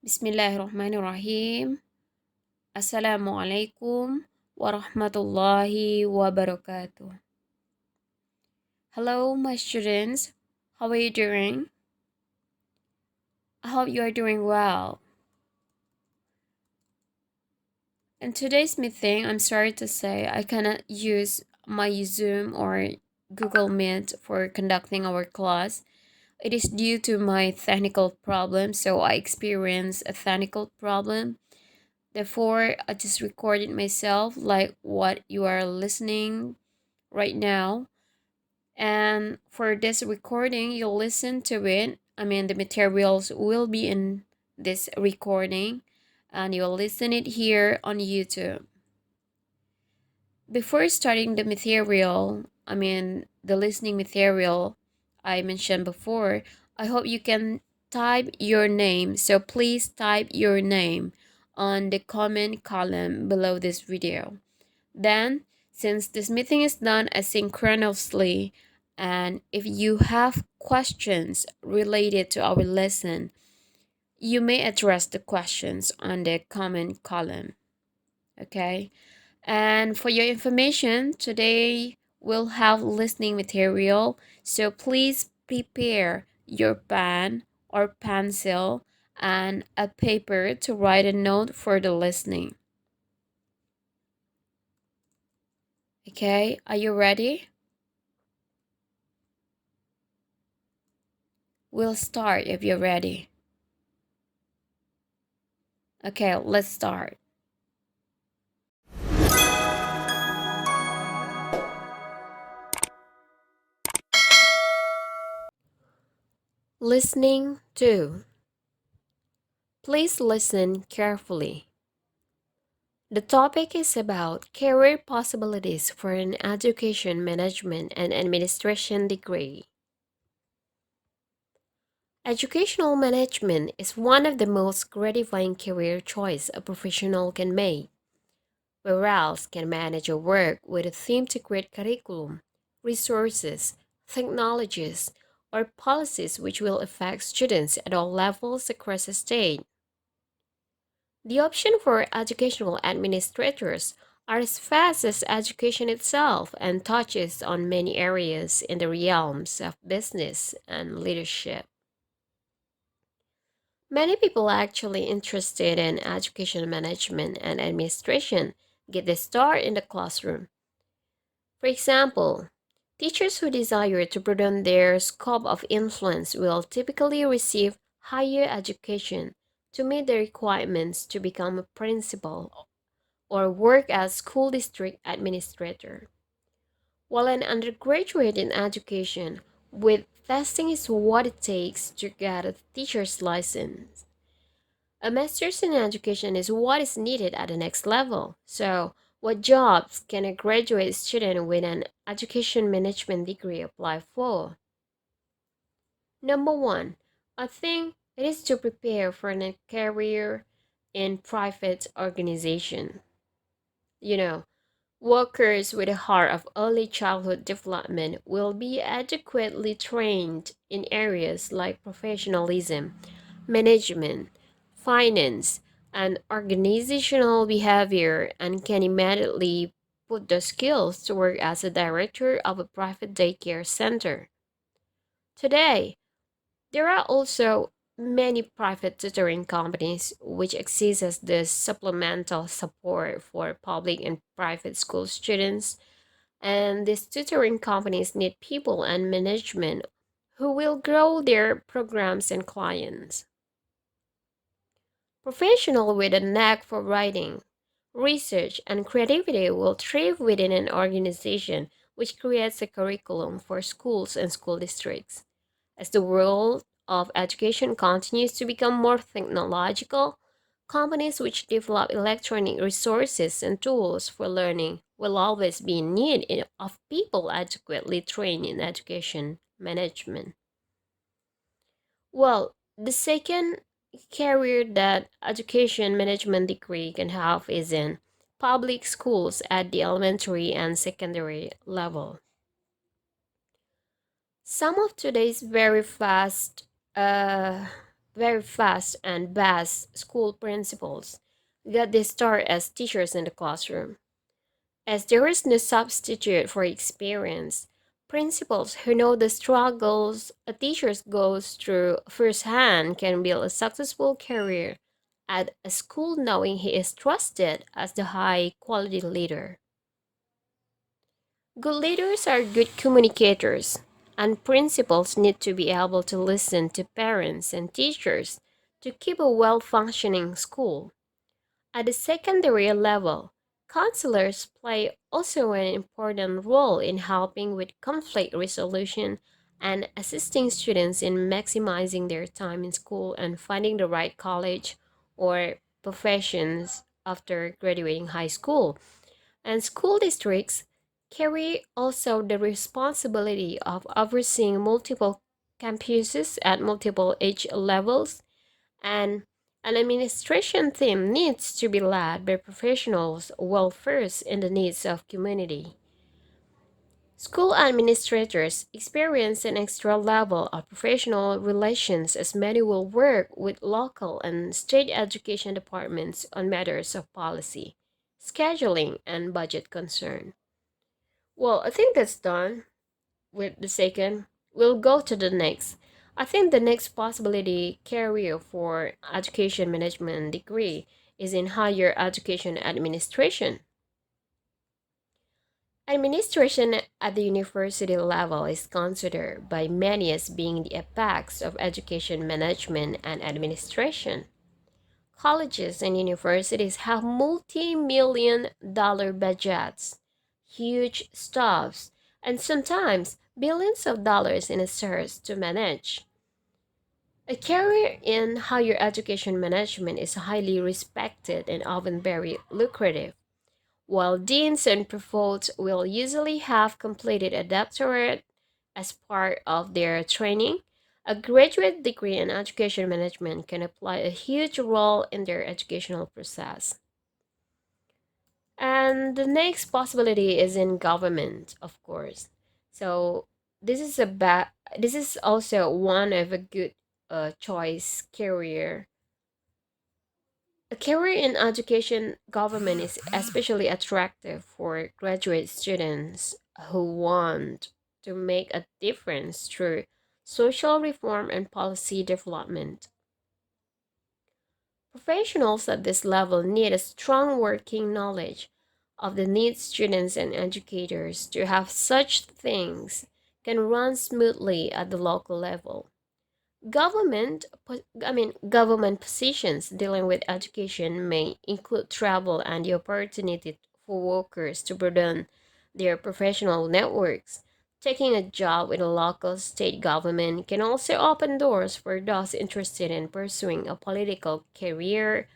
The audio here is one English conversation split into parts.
Bismillahirrahmanirrahim. Assalamualaikum warahmatullahi wabarakatuh. Hello, my students. How are you doing? I hope you are doing well. In today's meeting, I'm sorry to say I cannot use my Zoom or Google Meet for conducting our class. It is due to my technical problem, so I experienced a technical problem. Therefore, I just recorded myself like what you are listening right now. And for this recording, you'll listen to it. The materials will be in this recording and you'll listen it here on YouTube. Before starting the material, the listening material I mentioned before, I hope you can type your name. So please type your name on the comment column below this video. Then, since this meeting is done asynchronously, and if you have questions related to our lesson, you may address the questions on the comment column. Okay? And for your information, today we'll have listening material, so please prepare your pen or pencil and a paper to write a note for the listening. Okay, are you ready? We'll start if you're ready. Okay, let's start. Listening to. Please listen carefully. The topic is about career possibilities for an education management and administration degree. Educational management is one of the most gratifying career choices a professional can make. Whereas can manage a work with a theme to create curriculum, resources, technologies, or policies which will affect students at all levels across the state. The option for educational administrators are as vast as education itself and touches on many areas in the realms of business and leadership. Many people actually interested in education management and administration get their start in the classroom. For example, teachers who desire to broaden their scope of influence will typically receive higher education to meet the requirements to become a principal or work as school district administrator. While an undergraduate in education with testing is what it takes to get a teacher's license. A master's in education is what is needed at the next level. So, what jobs can a graduate student with an education management degree apply for? Number one, I think it is to prepare for a career in private organization. You know, workers with a heart of early childhood development will be adequately trained in areas like professionalism, management, finance, and organizational behavior and can immediately put the skills to work as a director of a private daycare center. Today, there are also many private tutoring companies which exist as the supplemental support for public and private school students, and these tutoring companies need people and management who will grow their programs and clients. Professional with a knack for writing, research, and creativity will thrive within an organization which creates a curriculum for schools and school districts. As the world of education continues to become more technological, companies which develop electronic resources and tools for learning will always be in need of people adequately trained in education management. Well, the second career that education management degree can have is in public schools at the elementary and secondary level. Some of today's very fast uh, very fast and vast school principals got their start as teachers in the classroom. As there is no substitute for experience, principals who know the struggles a teacher goes through firsthand can build a successful career at a school knowing he is trusted as the high quality leader. Good leaders are good communicators, and principals need to be able to listen to parents and teachers to keep a well functioning school. At the secondary level, counselors play also an important role in helping with conflict resolution and assisting students in maximizing their time in school and finding the right college or professions after graduating high school. And school districts carry also the responsibility of overseeing multiple campuses at multiple age levels, and an administration team needs to be led by professionals well versed in the needs of community. School administrators experience an extra level of professional relations as many will work with local and state education departments on matters of policy, scheduling, and budget concern. Well, I think that's done with the second. We'll go to the next. I think the next possibility career for education management degree is in higher education administration. Administration at the university level is considered by many as being the apex of education management and administration. Colleges and universities have multi-million dollar budgets, huge staffs, and sometimes billions of dollars in assets to manage. A career in higher education management is highly respected and often very lucrative. While deans and provosts will usually have completed a doctorate as part of their training, a graduate degree in education management can apply a huge role in their educational process. And the next possibility is in government, of course. So this is a this is also one of a good choice career. A career in education government is especially attractive for graduate students who want to make a difference through social reform and policy development. Professionals at this level need a strong working knowledge of the needs students and educators to have such things can run smoothly at the local level. Government positions dealing with education may include travel and the opportunity for workers to broaden their professional networks. Taking a job with a local state government can also open doors for those interested in pursuing a political career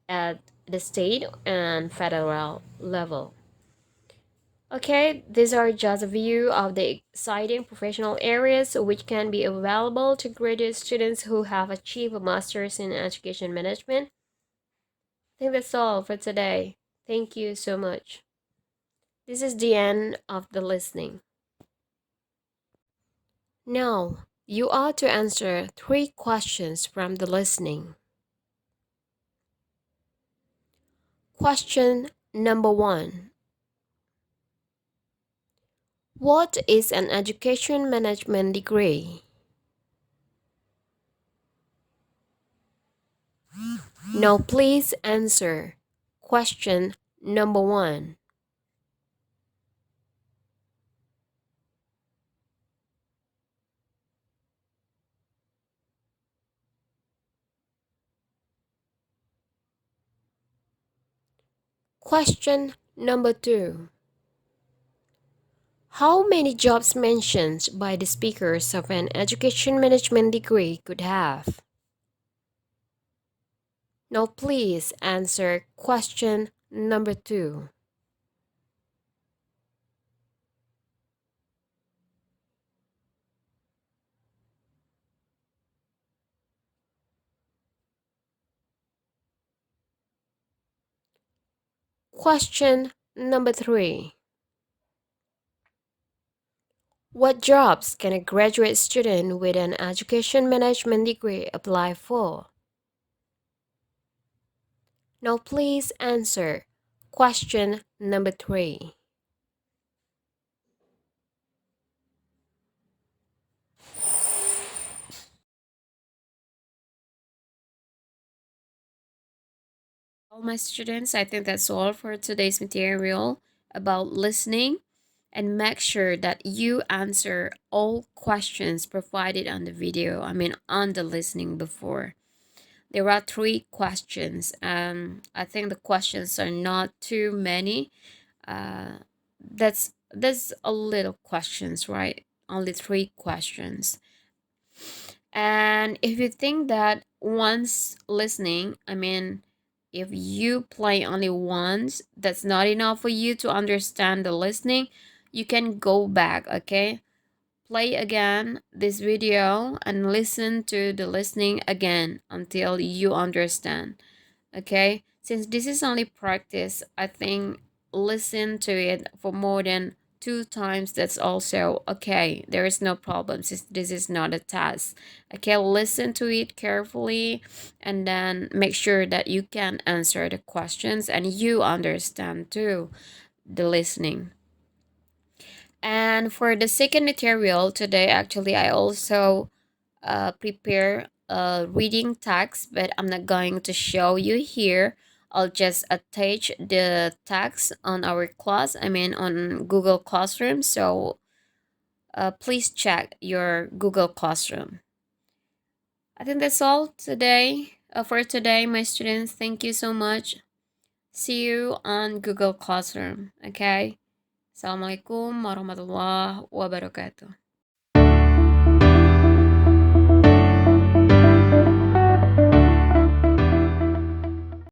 at the state and federal level. Okay, these are just a view of the exciting professional areas which can be available to graduate students who have achieved a master's in education management. I think that's all for today. Thank you so much. This is the end of the listening. Now, you are to answer three questions from the listening. Question number one: what is an education management degree? Now, please answer question number one. Question number two. How many jobs mentioned by the speakers of an education management degree could have? Now, please answer question number two. Question number three. What jobs can a graduate student with an education management degree apply for? Now please answer question number 3. All my students, I think that's all for today's material about listening, and make sure that you answer all questions provided on the video, on the listening before. There are 3 questions. I think the questions are not too many. That's a little questions, right? Only 3 questions. And if you think that once listening, if you play only once, that's not enough for you to understand the listening, you can go back, okay? Play again this video and listen to the listening again until you understand. Okay, since this is only practice, I think listen to it for more than 2 times. That's also okay. There is no problem since this is not a test. Okay, listen to it carefully and then make sure that you can answer the questions and you understand too the listening. And for the second material today, actually, I also prepare a reading text, but I'm not going to show you here. I'll just attach the text on our class, on Google Classroom. So please check your Google Classroom. I think that's all today. For today, my students, thank you so much. See you on Google Classroom. Okay. Assalamualaikum warahmatullahi wabarakatuh.